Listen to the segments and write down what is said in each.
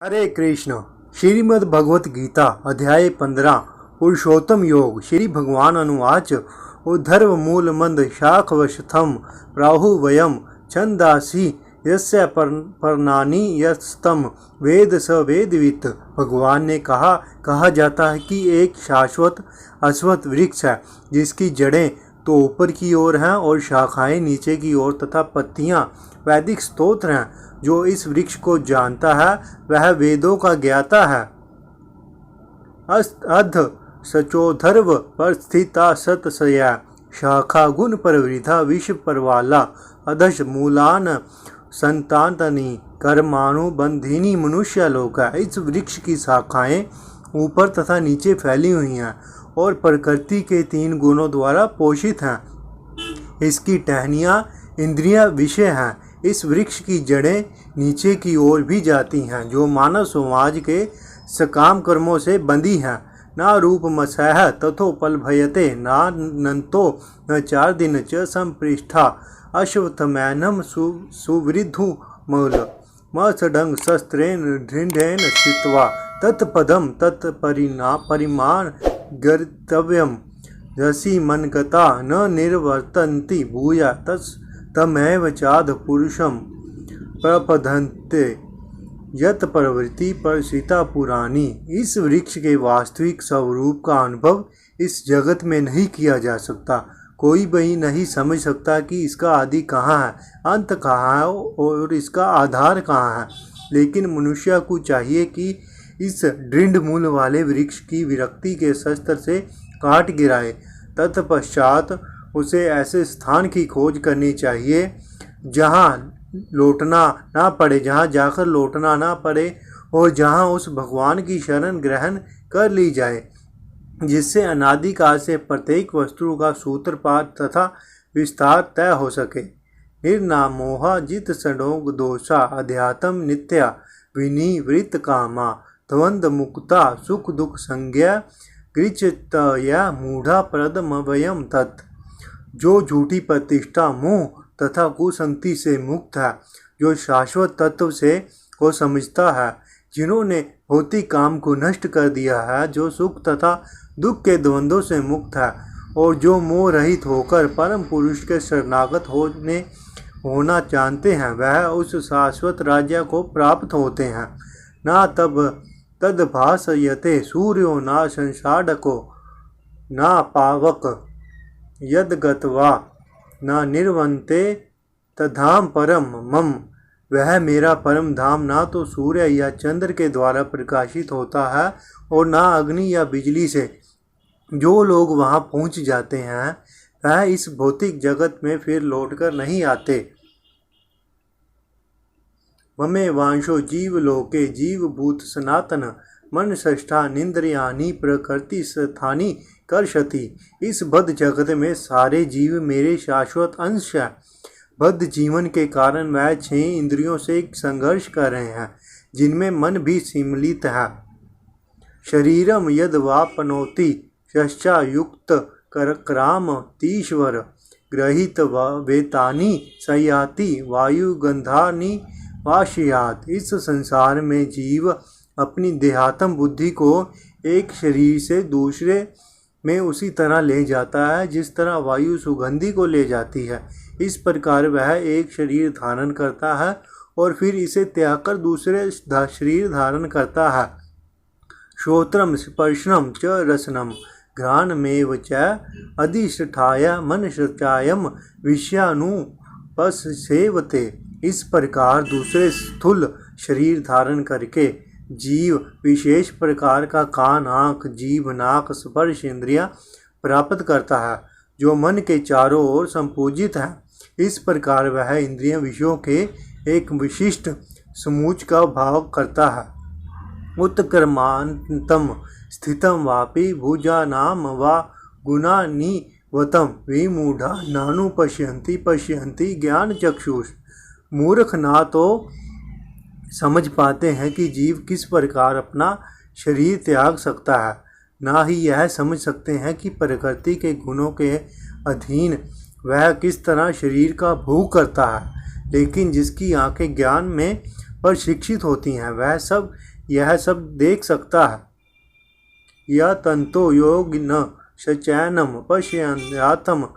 हरे कृष्ण। श्रीमद् भगवत गीता अध्याय 15 पुरुषोत्तम योग। श्री भगवान अनुवाच उद्धर्व मूल मंद शाखवशथम प्राहु वयम छंदासी यस्य पर्णानि यस्तम वेद स वेदवित्। भगवान ने कहा जाता है कि एक शाश्वत अश्वत्थ वृक्ष है जिसकी जड़ें तो ऊपर की ओर हैं और शाखाएं नीचे की ओर तथा पत्तियां वैदिक स्तोत्र हैं। जो इस वृक्ष को जानता है वह वेदों का ज्ञाता है। अध सचोधर्व पर स्थिता सतसया शाखा गुण परवृथा विश्व परवाला अधश मूलान संतानतनी कर्माणु बंधिनी मनुष्य लोक है। इस वृक्ष की शाखाएं ऊपर तथा नीचे फैली हुई हैं और प्रकृति के 3 गुणों द्वारा पोषित हैं। इसकी टहनियाँ इंद्रिया विषय हैं। इस वृक्ष की जड़ें नीचे की ओर भी जाती हैं जो मानव समाज के सकाम कर्मों से बंधी हैं। ना रूप मसह तथोपल भयते ना नंतो न 4 दिन च संपृष्ठा अश्वत्थमैनम सुवृद्धु मूल मसडंग शस्त्रेण दृढ़ेन स्थित्वा तत्पदम तत्परिमाण गर्तव्यम रसी मनगता न निर्वर्तन्ति भूया तमेव चाद पुरुषम प्रपदन्ते यत प्रवृत्ति पर सीता पुरानी। इस वृक्ष के वास्तविक स्वरूप का अनुभव इस जगत में नहीं किया जा सकता। कोई भी नहीं समझ सकता कि इसका आदि कहाँ है, अंत कहाँ है और इसका आधार कहाँ है। लेकिन मनुष्य को चाहिए कि इस दृढ़ मूल वाले वृक्ष की विरक्ति के शस्त्र से काट गिराए। तत्पश्चात उसे ऐसे स्थान की खोज करनी चाहिए जहाँ जाकर लौटना ना पड़े और जहाँ उस भगवान की शरण ग्रहण कर ली जाए जिससे अनादिकाल से प्रत्येक वस्तु का सूत्रपात तथा विस्तार तय हो सके। निर्नामोहा जित सडोग दोषा अध्यात्म नित्या विनिवृत्त कामा द्वंद मुक्ता सुख दुख संज्ञा कृचतया मूढ़ा प्रदमवयम तत्। जो झूठी प्रतिष्ठा मोह तथा कुसंगति से मुक्त है, जो शाश्वत तत्व से को समझता है, जिन्होंने भौतिक काम को नष्ट कर दिया है, जो सुख तथा दुख के द्वंद्वों से मुक्त है और जो मोह रहित होकर परम पुरुष के शरणागत होना जानते हैं, वह उस शाश्वत राज्य को प्राप्त होते हैं। ना तब तद्भासयते सूर्यो ना संसाडको ना पावक यद गत्वा न निर्वन्ते तधाम परम मम। वह मेरा परम धाम ना तो सूर्य या चंद्र के द्वारा प्रकाशित होता है और ना अग्नि या बिजली से। जो लोग वहाँ पहुँच जाते हैं वह इस भौतिक जगत में फिर लौटकर नहीं आते। ममे वांशो जीव लोके जीव भूत सनातन मन षष्ठा निंद्रियानि प्रकृति स्थानी कर्षति। इस बद्ध जगत में सारे जीव मेरे शाश्वत अंश हैं। बद्ध जीवन के कारण वह 6 इंद्रियों से संघर्ष कर रहे हैं जिनमें मन भी सम्मिलित है। शरीरम यद वापनोति शश्चा युक्त क्राम तीश्वर गृहीत वेतानि सयाति वायुगंधानि वाशयात। इस संसार में जीव अपनी देहात्म बुद्धि को एक शरीर से दूसरे में उसी तरह ले जाता है जिस तरह वायु सुगंधि को ले जाती है। इस प्रकार वह एक शरीर धारण करता है और फिर इसे त्याग कर दूसरे शरीर धारण करता है। श्रोत्रम स्पर्शनम च रसनम घ्राणमेव च अधिष्ठाय मनश्चायम विषयानुपसेवते। इस प्रकार दूसरे स्थूल शरीर धारण करके जीव विशेष प्रकार का कान आँख जीभ नाक स्पर्श इंद्रियां प्राप्त करता है जो मन के चारों ओर संपूजित है। इस प्रकार वह इंद्रिय विषयों के एक विशिष्ट समूच का भाव करता है। उत्क्रमांतम स्थितम वापि भुजानाम वा गुणानिवतम विमूढ़ा नानु पश्यन्ति ज्ञान चक्षुष। मूर्ख ना तो समझ पाते हैं कि जीव किस प्रकार अपना शरीर त्याग सकता है, ना ही यह समझ सकते हैं कि प्रकृति के गुणों के अधीन वह किस तरह शरीर का भोग करता है। लेकिन जिसकी आंखें ज्ञान में पर शिक्षित होती हैं, वह सब यह सब देख सकता है। यह तंतो योग न शचैनम पश्यन्यात्म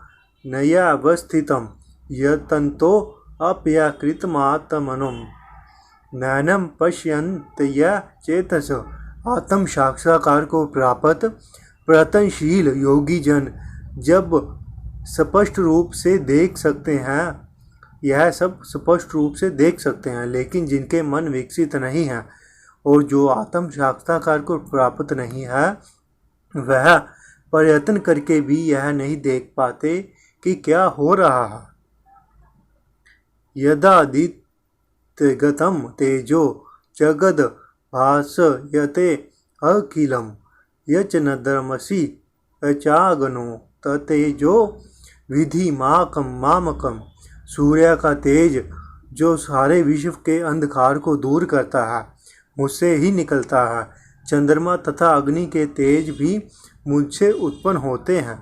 नयावस्थितम यह तंतो अप्यकृतमात्मनम नैनम पश्यन्त्य चेतस। आत्म साक्षात्कार को प्राप्त प्रयत्नशील योगी जन जब स्पष्ट रूप से देख सकते हैं, यह सब स्पष्ट रूप से देख सकते हैं, लेकिन जिनके मन विकसित नहीं है और जो आत्म साक्षात्कार को प्राप्त नहीं है, वह प्रयत्न करके भी यह नहीं देख पाते कि क्या हो रहा है। यदादित्यगतम तेजो जगद भासयते अखिलम यच न धर्मसि अचागनो ततेजो विधि मामकम। सूर्य का तेज जो सारे विश्व के अंधकार को दूर करता है, मुझसे ही निकलता है। चंद्रमा तथा अग्नि के तेज भी मुझसे उत्पन्न होते हैं।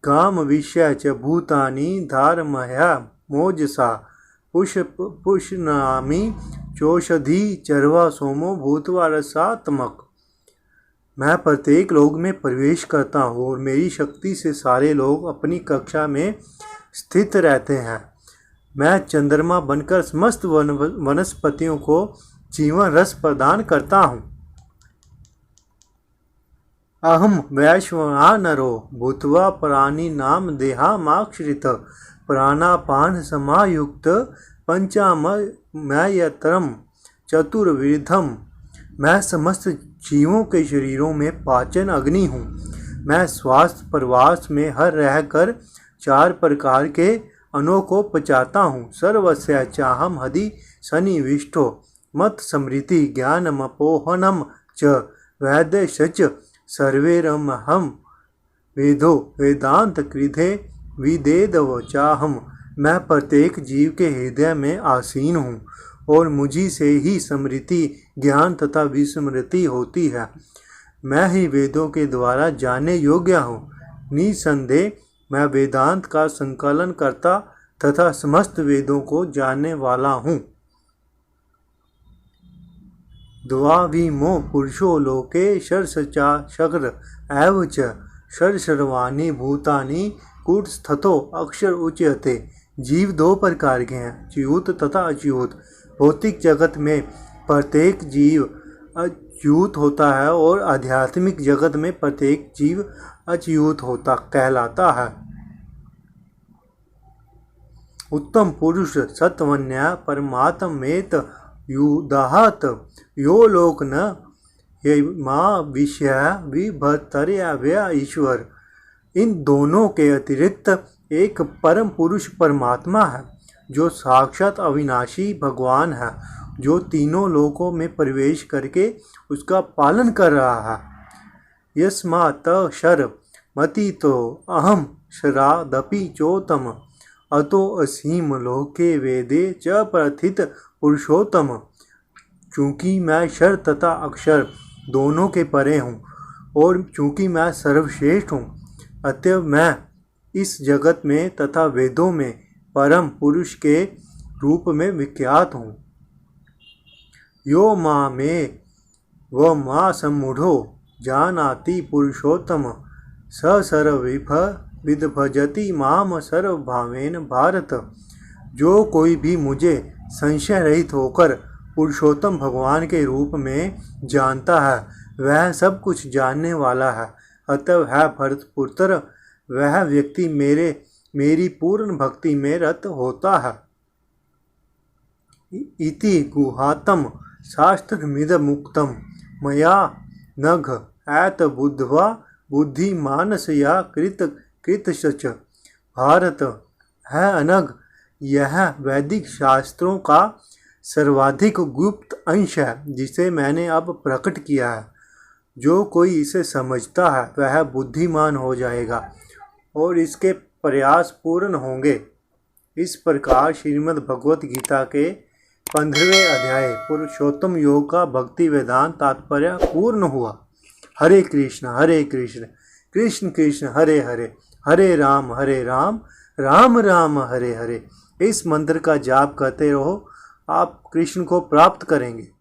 काम विषय च भूतानि धारमया मोजसा पुष्णामि चौषधि चरवा सोमो भूतवा रसात्मक। मैं प्रत्येक लोक में प्रवेश करता हूँ और मेरी शक्ति से सारे लोग अपनी कक्षा में स्थित रहते हैं। मैं चंद्रमा बनकर समस्त वनस्पतियों को जीवन रस प्रदान करता हूँ। अहम वैश्वानरो भूत्वा प्राणी नाम देहामाश्रित प्राणापान समायुक्त पंचामयतरम चतुर्विधम। मैं समस्त जीवों के शरीरों में पाचन अग्नि हूँ। मैं श्वास प्रवास में हर रहकर 4 प्रकार के अन्नों को पचाता हूँ। सर्वस्य चाहम हदि सन्निविष्टो मत स्मृति ज्ञानमपोहनम च वैद्यश्च सर्वैरहं वेदो वेदांत कृधे विदेदव चाहम। मैं प्रत्येक जीव के हृदय में आसीन हूँ और मुझी से ही स्मृति ज्ञान तथा विस्मृति होती है। मैं ही वेदों के द्वारा जानने योग्य हूँ। निसंदेह मैं वेदांत का संकलन करता तथा समस्त वेदों को जानने वाला हूँ। द्वाविमो पुरुषो लोके षड्शचा शक्र एव च षड्सर्वाणि भूतानि कूटस्थतो अक्षर उच्यते। जीव 2 प्रकार के हैं, च्युत तथा अच्युत। भौतिक जगत में प्रत्येक जीव अच्युत होता है और आध्यात्मिक जगत में प्रत्येक जीव अच्युत होता कहलाता है। उत्तम पुरुष सत्वन्या परमात्मेत युदाहत यो लोक न ये माँ विषय विभर्तर्या ईश्वर। इन दोनों के अतिरिक्त एक परम पुरुष परमात्मा है जो साक्षात अविनाशी भगवान है, जो तीनों लोकों में प्रवेश करके उसका पालन कर रहा है। यस्मात् शर मतितो अहम शरादपि चोत्तम अतो असीम लोके वेदे च प्रथित पुरुषोत्तम। चूँकि मैं शर तथा अक्षर दोनों के परे हूँ और चूँकि मैं सर्वश्रेष्ठ हूँ, अतः मैं इस जगत में तथा वेदों में परम पुरुष के रूप में विख्यात हूँ। यो माँ में व माँ सम्मूढ़ो जानाति पुरुषोत्तम स सर्वविभ विद्भजति माम सर्वभावेन भारत। जो कोई भी मुझे संशय रहित होकर पुरुषोत्तम भगवान के रूप में जानता है, वह सब कुछ जानने वाला है। अतः है भरतपुत्र, वह व्यक्ति मेरी पूर्ण भक्ति में रत होता है। इति गुहातम शास्त्रमिदमुक्तम मया नघ ऐत बुद्ध्वा बुद्धिमानसया कृतश्च। भारत है अनग, यह वैदिक शास्त्रों का सर्वाधिक गुप्त अंश है जिसे मैंने अब प्रकट किया है। जो कोई इसे समझता है वह बुद्धिमान हो जाएगा और इसके प्रयास पूर्ण होंगे। इस प्रकार श्रीमद् भगवत गीता के 15वें अध्याय पुरुषोत्तम योग का भक्ति वेदांत तात्पर्य पूर्ण हुआ। हरे कृष्ण कृष्ण कृष्ण हरे हरे, हरे राम राम राम हरे हरे। इस मंत्र का जाप करते रहो आप कृष्ण को प्राप्त करेंगे।